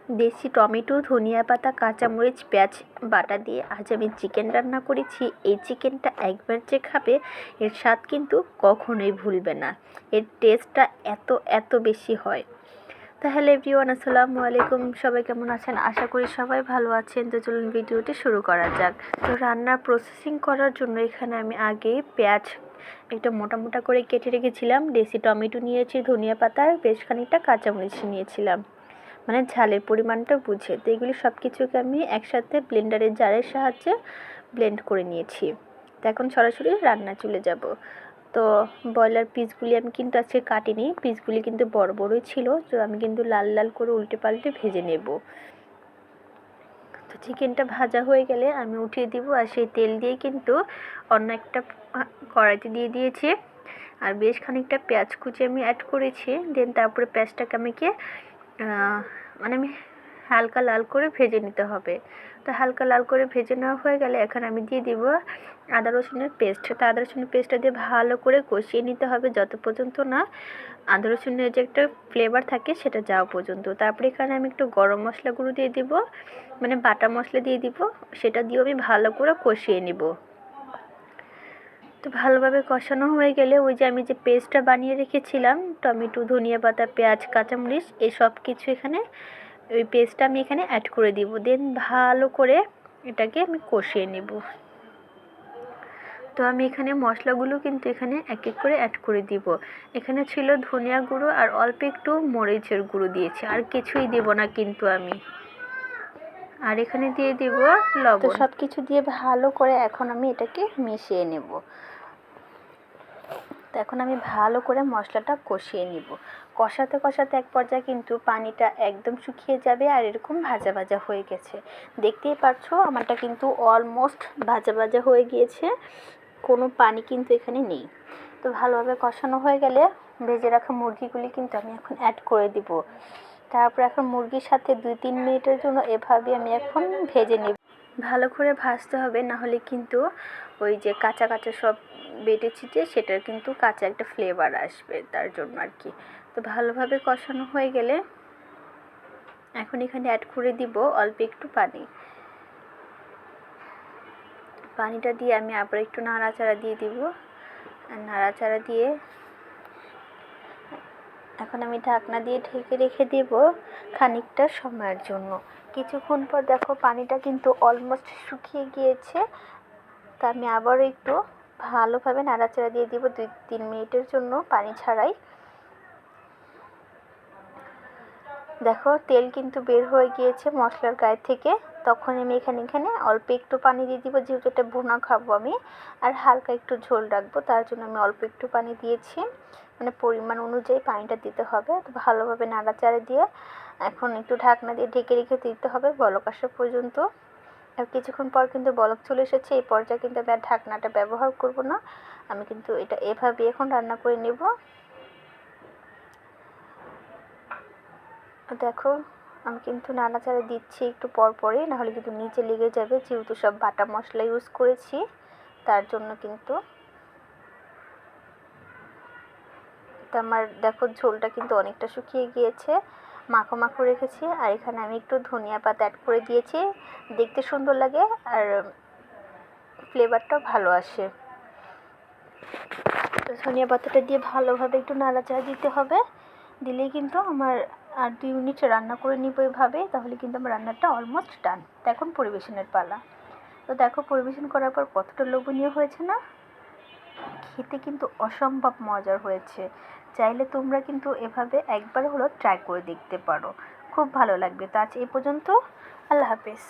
দেশি টমেটো, ধনিয়া পাতা, কাঁচামরিচ, পেঁয়াজ বাটা দিয়ে আজ আমি চিকেন রান্না করেছি। এই চিকেনটা একবার যে খাবে এর স্বাদ কিন্তু কখনোই ভুলবে না। এর টেস্টটা এত বেশি হয়। তাহলে এভরিওয়ান, আসসালামু আলাইকুম। সবাই কেমন আছেন? আশা করি সবাই ভালো আছেন। তো চলুন ভিডিওটি শুরু করা যাক। তো রান্নার প্রসেসিং করার জন্য এখানে আমি আগে পেঁয়াজ একটা মোটা মোটা করে কেটে রেখেছিলাম, দেশি টমেটো নিয়েছি, ধনিয়া পাতা আর বেশ খানিকটা কাঁচামরিচ নিয়েছিলাম, মানে ঝালের পরিমাণটা বুঝে। তো এগুলি সব কিছুকে আমি একসাথে ব্লেন্ডারের জারের সাহায্যে ব্লেন্ড করে নিয়েছি। তো এখন সরাসরি রান্না চলে যাব। তো ব্রয়লার পিসগুলি আমি কিন্তু আজকে কাটিনি, পিসগুলি কিন্তু বড় বড়ই ছিল। তো আমি কিন্তু লাল লাল করে উল্টে পাল্টে ভেজে নেব। তো চিকেনটা ভাজা হয়ে গেলে আমি উঠিয়ে দিব, আর সেই তেল দিয়ে কিন্তু অন্য একটা কড়াইতে দিয়ে দিয়েছি। আর বেশ খানিকটা পেঁয়াজ কুচি আমি অ্যাড করেছি। দেন তারপরে পেঁয়াজটাকে আমি হালকা লাল করে ভেজে নিতে হবে। তো হালকা লাল করে ভেজে নেওয়া হয়ে গেলে এখন আমি দিয়ে দিব আদা রসুনের পেস্ট। তো আদা রসুনের পেস্টটা দিয়ে ভালো করে কষিয়ে নিতে হবে যত পর্যন্ত না আদা রসুনের যে একটা ফ্লেভার থাকে সেটা যাওয়া পর্যন্ত। তারপরে এখানে আমি একটু গরম মশলা গুঁড়ো দিয়ে দিব, মানে বাটা মশলা দিয়ে দিব। সেটা দিয়েও আমি ভালো করে কষিয়ে নিব। তো ভালোভাবে কষানো হয়ে গেলে ওই যে আমি যে পেস্টটা বানিয়ে রেখেছিলাম, টমেটো, ধনিয়া পাতা, পেঁয়াজ, কাঁচামরিচ, এই সব কিছু এখানে ওই পেস্টটা আমি এখানে অ্যাড করে দিব। দেন ভালো করে এটাকে আমি কষিয়ে নেব। তো আমি এখানে মশলাগুলো কিন্তু এখানে এক এক করে অ্যাড করে দিব। এখানে ছিল ধনিয়া গুঁড়ো আর অল্প একটু মরিচের গুঁড়ো দিয়েছি, আর কিছুই দেব না কিন্তু আমি। আর এখানে দিয়ে দিব লবণ। তো সব কিছু দিয়ে ভালো করে এখন আমি এটাকে মিশিয়ে নেব। তো এখন আমি ভালো করে মশলাটা কষিয়ে নিব। কষাতে কষাতে এক পর্যায়ে কিন্তু পানিটা একদম শুকিয়ে যাবে, আর এরকম ভাজা ভাজা হয়ে গেছে। দেখতেই পাচ্ছ আমারটা কিন্তু অলমোস্ট ভাজা ভাজা হয়ে গিয়েছে, কোনো পানি কিন্তু এখানে নেই। তো ভালোভাবে কষানো হয়ে গেলে ভেজে রাখা মুরগিগুলি কিন্তু আমি এখন অ্যাড করে দিব। তারপর এখন মুরগির সাথে 2-3 মিনিটের জন্য এভাবে আমি এখন ভেজে নেব। ভালো করে ভাজতে হবে, না হলে কিন্তু ওই যে কাঁচা কাঁচা সব বেটে ছিটে সেটার কিন্তু কাঁচা একটা ফ্লেভার আসবে, তার জন্য আর কি। তো ভালোভাবে কষানো হয়ে গেলে এখন এখানে অ্যাড করে দিব অল্প একটু পানি। পানিটা দিয়ে আমি আবার একটু নাড়াচাড়া দিয়ে দিব। নাড়াচাড়া দিয়ে এখন আমি ঢাকনা দিয়ে ঢেকে রেখে দেব খানিকটা সময়ের জন্য। কিছুক্ষণ পর দেখো পানিটা কিন্তু অলমোস্ট শুকিয়ে গিয়েছে। তা আমি আবারও একটু ভালোভাবে নাড়াচাড়া দিয়ে দিব 2-3 মিনিটের জন্য পানি ছাড়াই। দেখো তেল কিন্তু বের হয়ে গিয়েছে মশলার গায়ে থেকে। তখন আমি এখানে অল্প একটু পানি দিয়ে দিব, যেহেতু এটা ভুনা খাবো আমি আর হালকা একটু ঝোল রাখবো, তার জন্য আমি অল্প একটু পানি দিয়েছি। মানে পরিমাণ অনুযায়ী পানিটা দিতে হবে। তো ভালোভাবে নাড়াচাড়া দিয়ে এখন একটু ঢাকনা দিয়ে ঢেকে রেখে দিতে হবে বলক আসা পর্যন্ত। আর কিছুক্ষণ পর কিন্তু বলক চলে এসেছে। এই পর্যায়ে কিন্তু আমি আর ঢাকনাটা ব্যবহার করব না, আমি কিন্তু এটা এভাবে এখন রান্না করে নেব। দেখো আমি কিন্তু নাড়াচাড়া দিচ্ছি একটু পর পরই, নাহলে কিন্তু নিচে লেগে যাবে, যেহেতু সব বাটা মশলা ইউজ করেছি তার জন্য কিন্তু। তো আমার দেখো ঝোলটা কিন্তু অনেকটা শুকিয়ে গিয়েছে, মাখো মাখো রেখেছি। আর এখানে আমি একটু ধনিয়া পাতা অ্যাড করে দিয়েছি, দেখতে সুন্দর লাগে আর ফ্লেভারটাও ভালো আসে। তো ধনিয়া পাতাটা দিয়ে ভালোভাবে একটু নাড়াচাড়া দিতে হবে। দিলেই কিন্তু আমার আর 2 মিনিট রান্না করে নিব এভাবে, তাহলে কিন্তু আমার রান্নাটা অলমোস্ট ডান। তো এখন পরিবেশনের পালা। তো দেখো পরিবেশন করার পর কতটা লোভনীয় হয়েছে না? খেতে কিন্তু অসম্ভব মজার হয়েছে। চাইলে তোমরা কিন্তু এভাবে একবার হলো ট্রাই করে দেখতে পারো, খুব ভালো লাগবে। তো আজ এই পর্যন্ত, আল্লাহ হাফেজ।